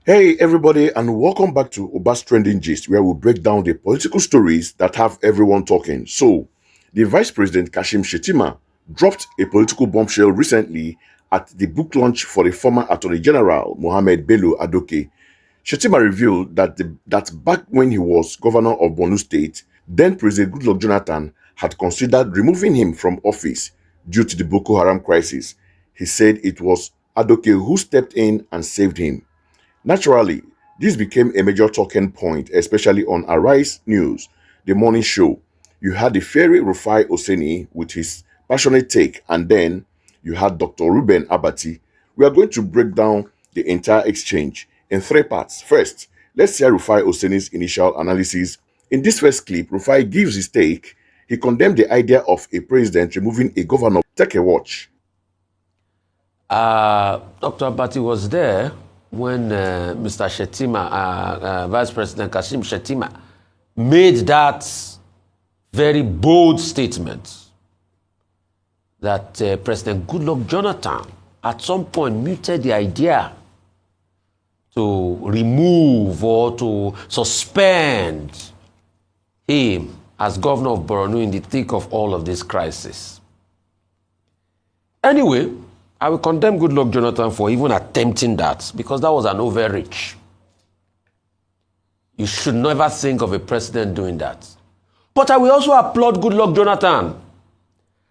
Hey everybody, and welcome back to Oba's Trending Gist, where we break down the political stories that have everyone talking. So, the Vice President Kashim Shettima dropped a political bombshell recently at the book launch for the former Attorney General Mohammed Bello Adoke. Shettima revealed that back when he was governor of Borno State, then President Goodluck Jonathan had considered removing him from office due to the Boko Haram crisis. He said it was Adoke who stepped in and saved him. Naturally, this became a major talking point, especially on Arise News, the morning show. You had the fairy Rufai Oseni with his passionate take, and then you had Dr. Reuben Abati. We are going to break down the entire exchange in three parts. First, let's hear Rufai Oseni's initial analysis. In this first clip, Rufai gives his take. He condemned the idea of a president removing a governor. Take a watch. Dr. Abati was there when Mr. Shettima, Vice President Kashim Shettima, made that very bold statement that President Goodluck Jonathan at some point muted the idea to remove or to suspend him as governor of Borno in the thick of all of this crisis. Anyway, I will condemn Goodluck Jonathan for even attempting that, because that was an overreach. You should never think of a president doing that. But I will also applaud Goodluck Jonathan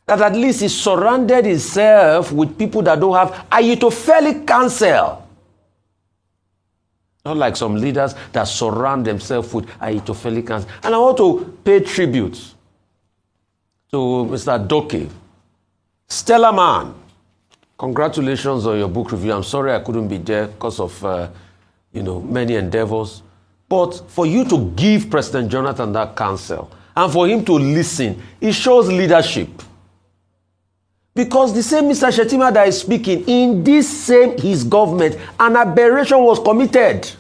that at least he surrounded himself with people that don't have ayitophelic counsel. Not like some leaders that surround themselves with ayitophelic counsel. And I want to pay tribute to Mr. Doke, stellar man. Congratulations on your book review. I'm sorry I couldn't be there because of, many endeavors. But for you to give President Jonathan that counsel and for him to listen, it shows leadership. Because the same Mr. Shettima that is speaking, in this same his government, an aberration was committed.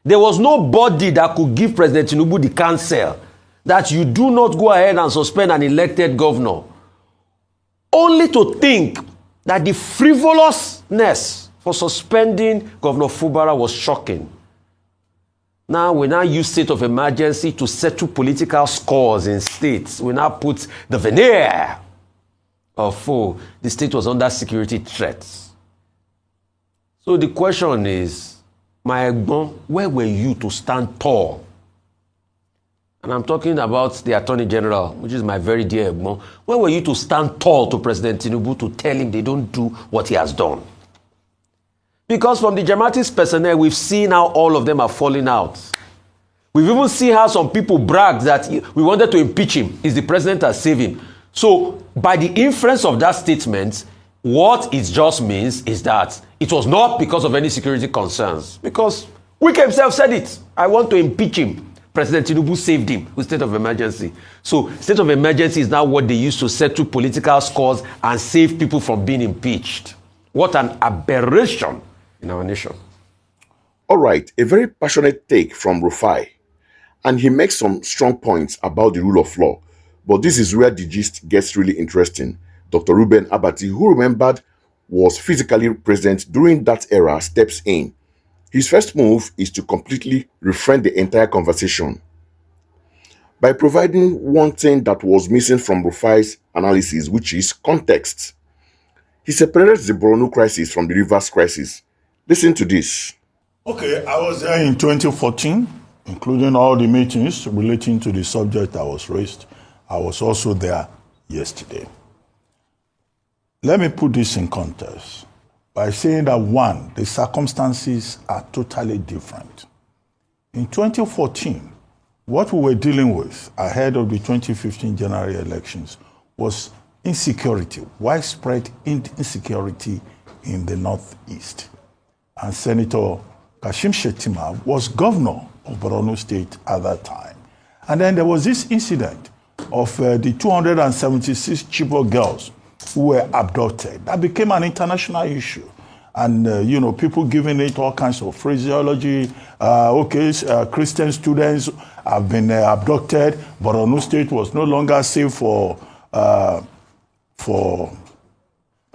There was nobody that could give President Tinubu the counsel that you do not go ahead and suspend an elected governor. Only to think that the frivolousness for suspending Governor Fubara was shocking. Now we use state of emergency to settle political scores in states. We now put the veneer of, the state was under security threats. So the question is, my Egbon, where were you to stand tall? And I'm talking about the Attorney General, which is my very dear Egbon. Where were you to stand tall to President Tinubu to tell him they don't do what he has done? Because from the Jamatis personnel, we've seen how all of them are falling out. We've even seen how some people brag that we wanted to impeach him. Is the president that saved him? So by the inference of that statement, what it just means is that it was not because of any security concerns. Because Wike himself said it. I want to impeach him. President Tinubu saved him with state of emergency. So state of emergency is now what they use to settle political scores and save people from being impeached. What an aberration in our nation. All right, a very passionate take from Rufai. And he makes some strong points about the rule of law. But this is where the gist gets really interesting. Dr. Reuben Abati, who remembered was physically present during that era, steps in. His first move is to completely reframe the entire conversation by providing one thing that was missing from Rufai's analysis, which is context. He separated the Borno crisis from the Rivers crisis. Listen to this. Okay, I was there in 2014, including all the meetings relating to the subject that was raised. I was also there yesterday. Let me put this in context by saying that, one, the circumstances are totally different. In 2014, what we were dealing with ahead of the 2015 general elections was insecurity, widespread insecurity in the Northeast. And Senator Kashim Shettima was governor of Borno State at that time. And then there was this incident of the 276 Chibok girls who were abducted. That became an international issue. And, people giving it all kinds of phraseology. Christian students have been abducted. Borno State was no longer safe for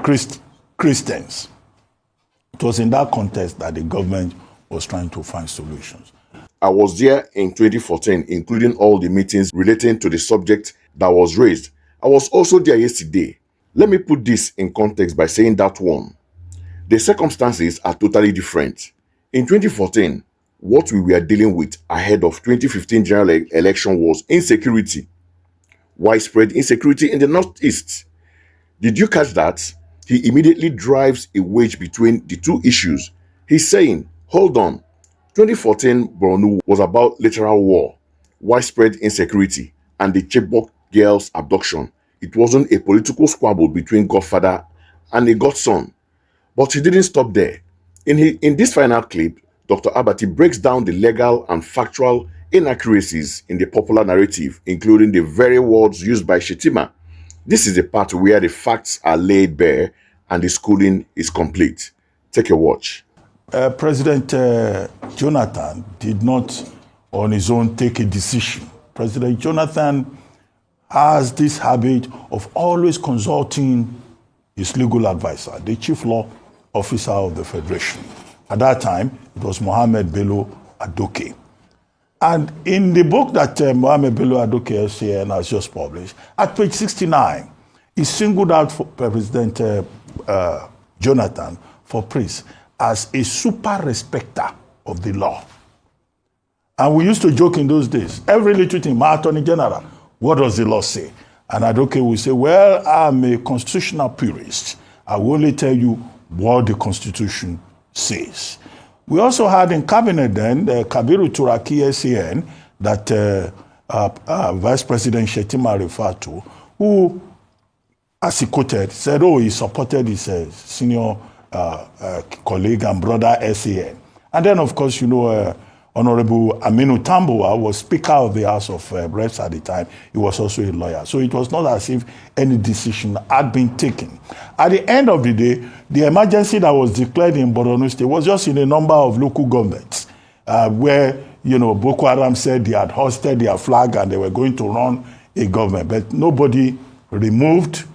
Christians. It was in that context that the government was trying to find solutions. I was there in 2014, including all the meetings relating to the subject that was raised. I was also there yesterday. Let me put this in context by saying that one, the circumstances are totally different. In 2014, what we were dealing with ahead of 2015 general election was insecurity, widespread insecurity in the Northeast. Did you catch that? He immediately drives a wedge between the two issues. He's saying, hold on, 2014 Borno was about literal war, widespread insecurity, and the Chibok girl's abduction. It wasn't a political squabble between godfather and a godson. But he didn't stop there. In this final clip, Dr. Abati breaks down the legal and factual inaccuracies in the popular narrative, including the very words used by Shettima. This is the part where the facts are laid bare and the schooling is complete. Take a watch. President Jonathan did not on his own take a decision. President Jonathan has this habit of always consulting his legal advisor, the chief law officer of the Federation. At that time, it was Mohammed Bello Adoke. And in the book that Mohammed Bello Adoke SCN has just published, at page 69, he singled out for President Jonathan for praise as a super respecter of the law. And we used to joke in those days, every little thing, my attorney general, what does the law say? And Adoke will say, well, I'm a constitutional purist. I will only tell you what the Constitution says. We also had in cabinet then Kabiru Turaki SAN that Vice President Shettima referred to, who, as he quoted, said, oh, he supported his senior colleague and brother SAN. And then, of course, you know, Honorable Aminu Tambuwa was Speaker of the House of Reps at the time. He was also a lawyer. So it was not as if any decision had been taken. At the end of the day, the emergency that was declared in Borno State was just in a number of local governments where, you know, Boko Haram said they had hoisted their flag and they were going to run a government. But nobody removed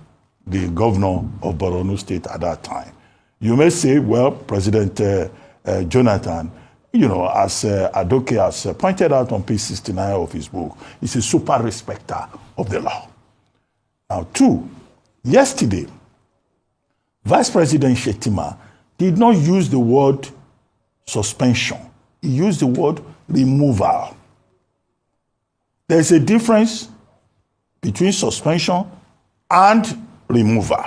the governor of Borno State at that time. You may say, well, President Jonathan, you know, as Adoke has pointed out on page 69 of his book, is a super respecter of the law. Now, two, yesterday, Vice President Shettima did not use the word suspension. He used the word removal. There's a difference between suspension and removal.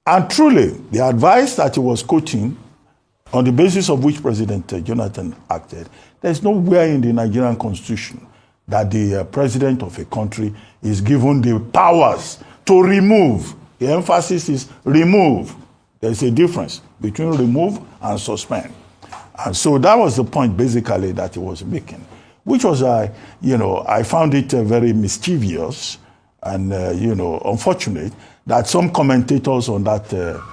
And truly, the advice that he was quoting, on the basis of which President Jonathan acted, there's nowhere in the Nigerian Constitution that the president of a country is given the powers to remove. The emphasis is remove. There's a difference between remove and suspend. And so that was the point basically that he was making, which was, you know, I found it very mischievous and, you know, unfortunate that some commentators on that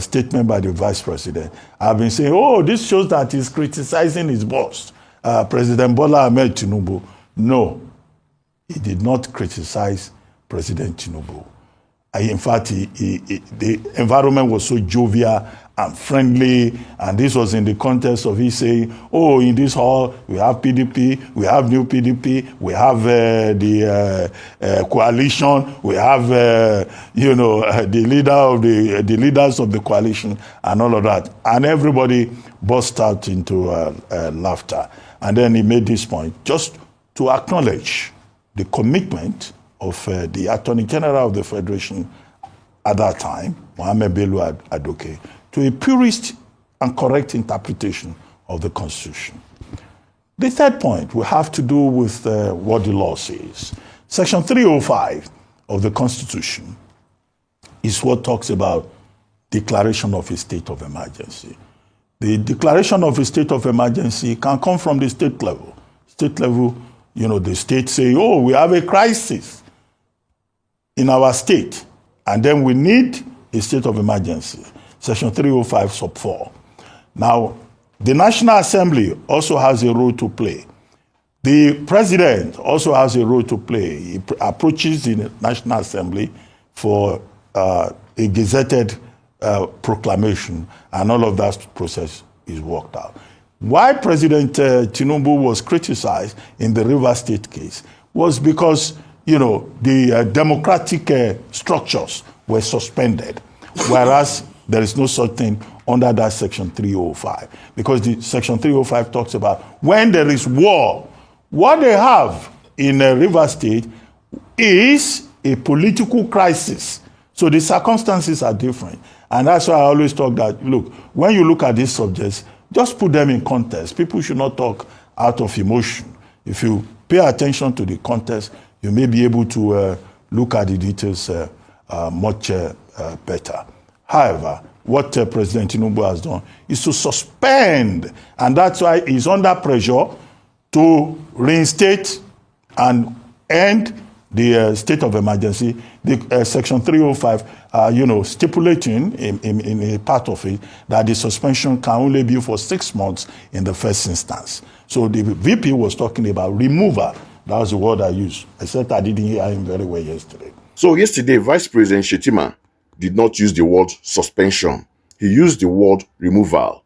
statement by the vice president have been saying, oh, this shows that he's criticizing his boss, President Bola Ahmed Tinubu. No, he did not criticize President Tinubu. In fact, the environment was so jovial and friendly, and this was in the context of he saying, oh, in this hall, we have PDP, we have new PDP, we have the coalition, we have, you know, the leaders of the coalition and all of that. And everybody burst out into laughter. And then he made this point, just to acknowledge the commitment of the Attorney General of the Federation at that time, Mohammed Bello Adoke, to a purist and correct interpretation of the Constitution. The third point will have to do with what the law says. Section 305 of the Constitution is what talks about declaration of a state of emergency. The declaration of a state of emergency can come from the state level. State level, you know, the state say, oh, we have a crisis in our state, and then we need a state of emergency. Section 305 sub 4. Now, the National Assembly also has a role to play. The president also has a role to play. He approaches the National Assembly for a gazetted proclamation, and all of that process is worked out. Why President Tinubu was criticized in the River State case was because, the democratic structures were suspended, whereas there is no such thing under that Section 305. Because the Section 305 talks about when there is war, what they have in River State is a political crisis. So the circumstances are different. And that's why I always talk that, look, when you look at these subjects, just put them in context. People should not talk out of emotion. If you pay attention to the context, you may be able to look at the details much better. However, what President Tinubu has done is to suspend, and that's why he's under pressure to reinstate and end the state of emergency. The Section 305, stipulating in a part of it that the suspension can only be for 6 months in the first instance. So the VP was talking about removal. That was the word I used, except I didn't hear him very well yesterday. So yesterday, Vice President Shettima did not use the word suspension. He used the word removal.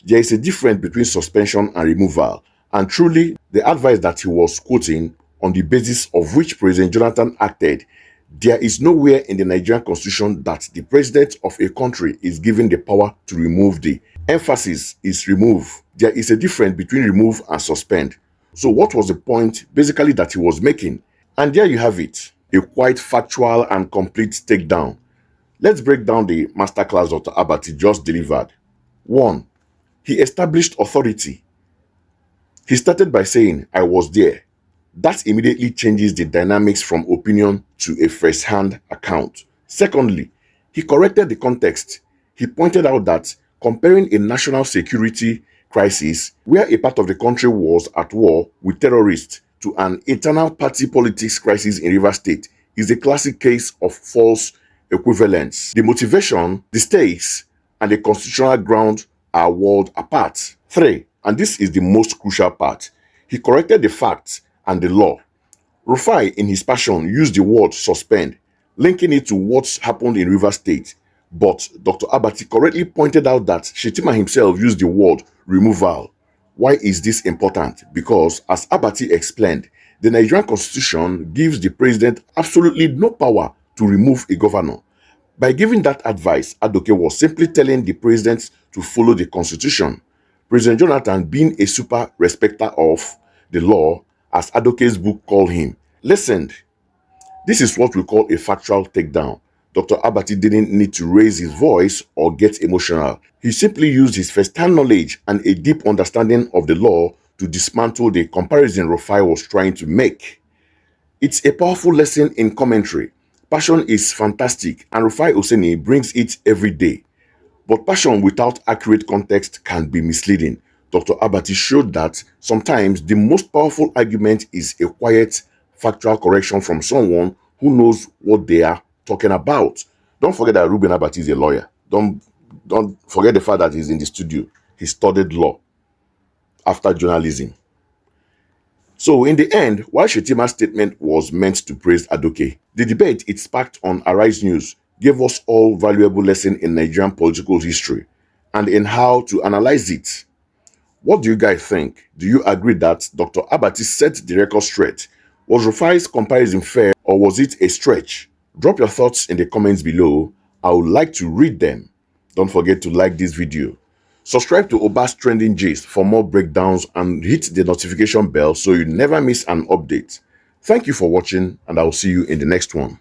There is a difference between suspension and removal. And truly, the advice that he was quoting, on the basis of which President Jonathan acted, there is nowhere in the Nigerian constitution that the president of a country is given the power to remove. The emphasis is remove. There is a difference between remove and suspend. So what was the point basically that he was making? And there you have it, a quite factual and complete takedown. Let's break down the masterclass Dr. Abati just delivered. 1. He established authority. He started by saying, I was there. That immediately changes the dynamics from opinion to a first-hand account. Secondly, he corrected the context. He pointed out that comparing a national security crisis where a part of the country was at war with terrorists to an internal party politics crisis in River State is a classic case of false equivalence. The motivation, the stakes, and the constitutional ground are worlds apart. 3. And this is the most crucial part. He corrected the facts and the law. Rufai, in his passion, used the word suspend, linking it to what's happened in River State. But Dr. Abati correctly pointed out that Shettima himself used the word removal. Why is this important? Because, as Abati explained, the Nigerian constitution gives the president absolutely no power to remove a governor. By giving that advice, Adoke was simply telling the president to follow the constitution. President Jonathan, being a super respecter of the law, as Adoke's book called him, listened. This is what we call a factual takedown. Dr. Abati didn't need to raise his voice or get emotional. He simply used his first-hand knowledge and a deep understanding of the law to dismantle the comparison Rufai was trying to make. It's a powerful lesson in commentary. Passion is fantastic, and Rufai Oseni brings it every day. But passion without accurate context can be misleading. Dr. Abati showed that sometimes the most powerful argument is a quiet, factual correction from someone who knows what they are talking about. Don't forget that Reuben Abati is a lawyer. Don't forget the fact that he's in the studio. He studied law after journalism. So in the end, while Shettima's statement was meant to praise Adoke, the debate it sparked on Arise News gave us all valuable lesson in Nigerian political history and in how to analyze it. What do you guys think? Do you agree that Dr. Abati set the record straight? Was Rufai's comparison fair, or was it a stretch? Drop your thoughts in the comments below. I would like to read them. Don't forget to like this video. Subscribe to Oba's Trending Gist for more breakdowns and hit the notification bell so you never miss an update. Thank you for watching, and I will see you in the next one.